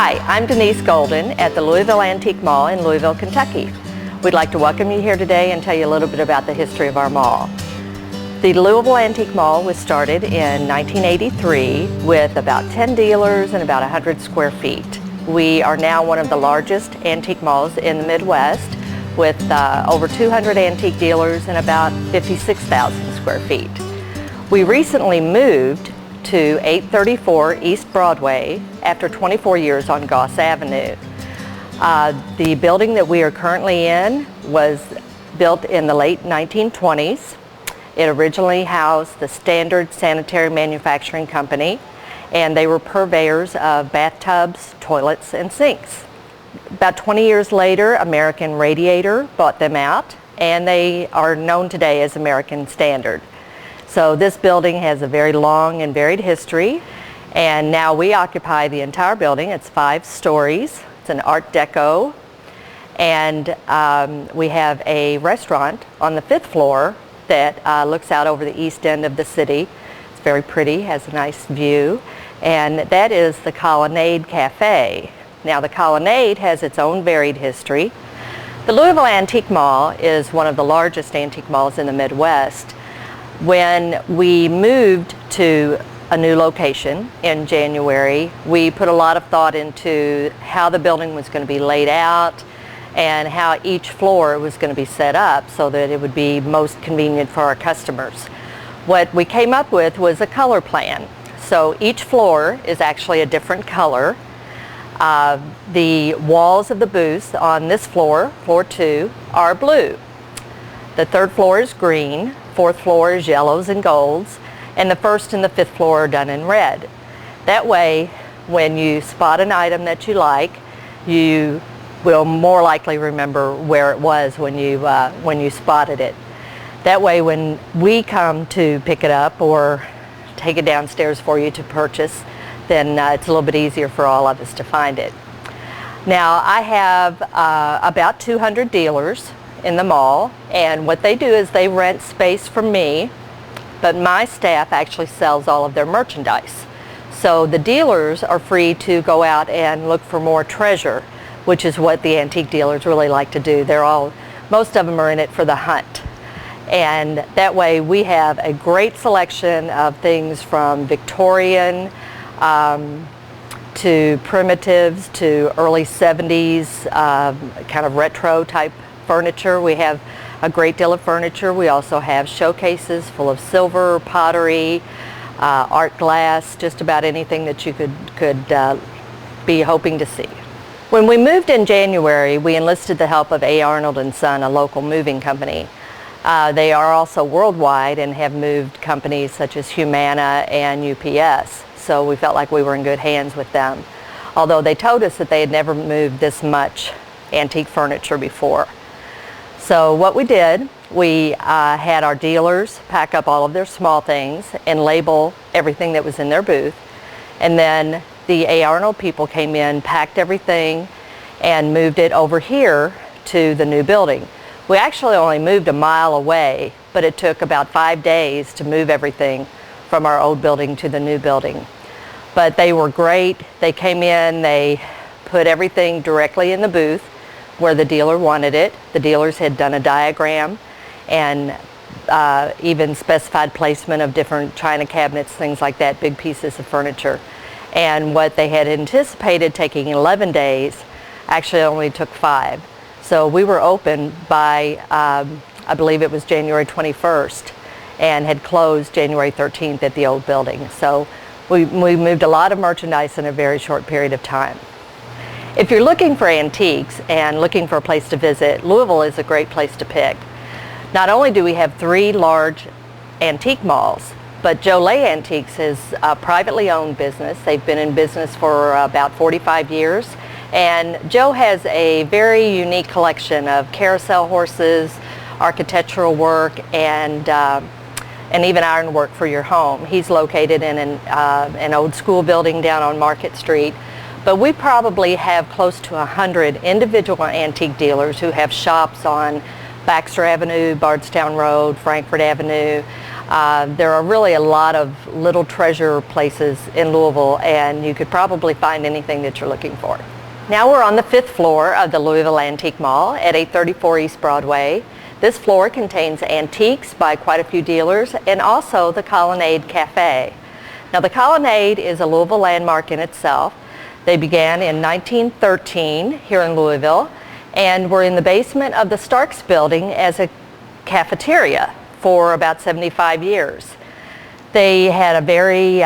Hi, I'm Denise Golden at the Louisville Antique Mall in Louisville, Kentucky. We'd like to welcome you here today and tell you a little bit about the history of our mall. The Louisville Antique Mall was started in 1983 with about 10 dealers and about 100 square feet. We are now one of the largest antique malls in the Midwest with over 200 antique dealers and about 56,000 square feet. We recently moved to 834 East Broadway after 24 years on Goss Avenue. The building that we are currently in was built in the late 1920s. It originally housed the Standard Sanitary Manufacturing Company, and they were purveyors of bathtubs, toilets, and sinks. About 20 years later, American Radiator bought them out, and they are known today as American Standard. So this building has a very long and varied history, and now we occupy the entire building. It's 5 stories. It's an Art Deco, and we have a restaurant on the 5th floor that looks out over the east end of the city. It's very pretty, has a nice view, and that is the Colonnade Cafe. Now the Colonnade has its own varied history. The Louisville Antique Mall is one of the largest antique malls in the Midwest. When we moved to a new location in January, we put a lot of thought into how the building was going to be laid out and how each floor was going to be set up so that it would be most convenient for our customers. What we came up with was a color plan. So each floor is actually a different color. The walls of the booths on this floor, floor 2, are blue. The 3rd floor is green. 4th floor is yellows and golds, and the 1st and the 5th floor are done in red. That way, when you spot an item that you like, you will more likely remember where it was when you spotted it. That way, when we come to pick it up or take it downstairs for you to purchase, then it's a little bit easier for all of us to find it. Now, I have about 200 dealers in the mall, and what they do is they rent space from me, but my staff actually sells all of their merchandise. So the dealers are free to go out and look for more treasure, which is what the antique dealers really like to do. Most of them are in it for the hunt. And that way we have a great selection of things from Victorian to primitives to early 70s kind of retro type furniture. We have a great deal of furniture. We also have showcases full of silver, pottery, art glass, just about anything that you could be hoping to see. When we moved in January, we enlisted the help of A. Arnold & Son, a local moving company. They are also worldwide and have moved companies such as Humana and UPS. So we felt like we were in good hands with them. Although they told us that they had never moved this much antique furniture before. So what we did, we had our dealers pack up all of their small things and label everything that was in their booth. And then the A. Arnold people came in, packed everything, and moved it over here to the new building. We actually only moved a mile away, but it took about 5 days to move everything from our old building to the new building. But they were great. They came in, they put everything directly in the booth where the dealer wanted it. The dealers had done a diagram and even specified placement of different china cabinets, things like that, big pieces of furniture. And what they had anticipated taking 11 days actually only took 5. So we were open by, I believe it was January 21st, and had closed January 13th at the old building. So we moved a lot of merchandise in a very short period of time. If you're looking for antiques and looking for a place to visit, Louisville is a great place to pick. Not only do we have 3 large antique malls, but Joe Lay Antiques is a privately owned business. They've been in business for about 45 years. And Joe has a very unique collection of carousel horses, architectural work, and even ironwork for your home. He's located in an old school building down on Market Street. But we probably have close to 100 individual antique dealers who have shops on Baxter Avenue, Bardstown Road, Frankfort Avenue, There are really a lot of little treasure places in Louisville, and you could probably find anything that you're looking for. Now we're on the 5th floor of the Louisville Antique Mall at 834 East Broadway. This floor contains antiques by quite a few dealers and also the Colonnade Cafe. Now the Colonnade is a Louisville landmark in itself. They began in 1913 here in Louisville and were in the basement of the Starks building as a cafeteria for about 75 years. They had a very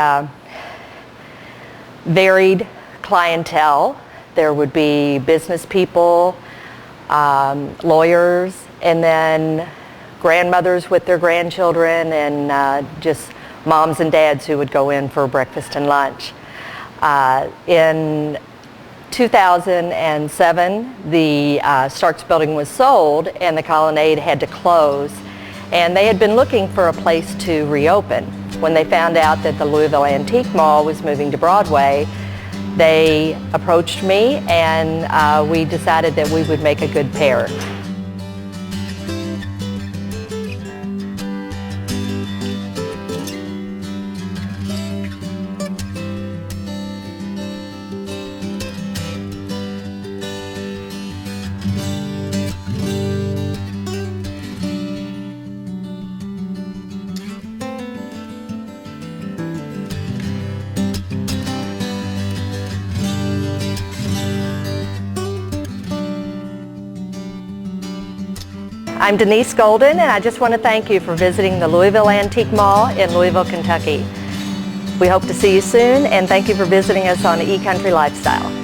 varied clientele. There would be business people, lawyers, and then grandmothers with their grandchildren, and just moms and dads who would go in for breakfast and lunch. In 2007, the Starks building was sold and the Colonnade had to close, and they had been looking for a place to reopen. When they found out that the Louisville Antique Mall was moving to Broadway, they approached me, and we decided that we would make a good pair. I'm Denise Golden, and I just want to thank you for visiting the Louisville Antique Mall in Louisville, Kentucky. We hope to see you soon, and thank you for visiting us on eCountry Lifestyle.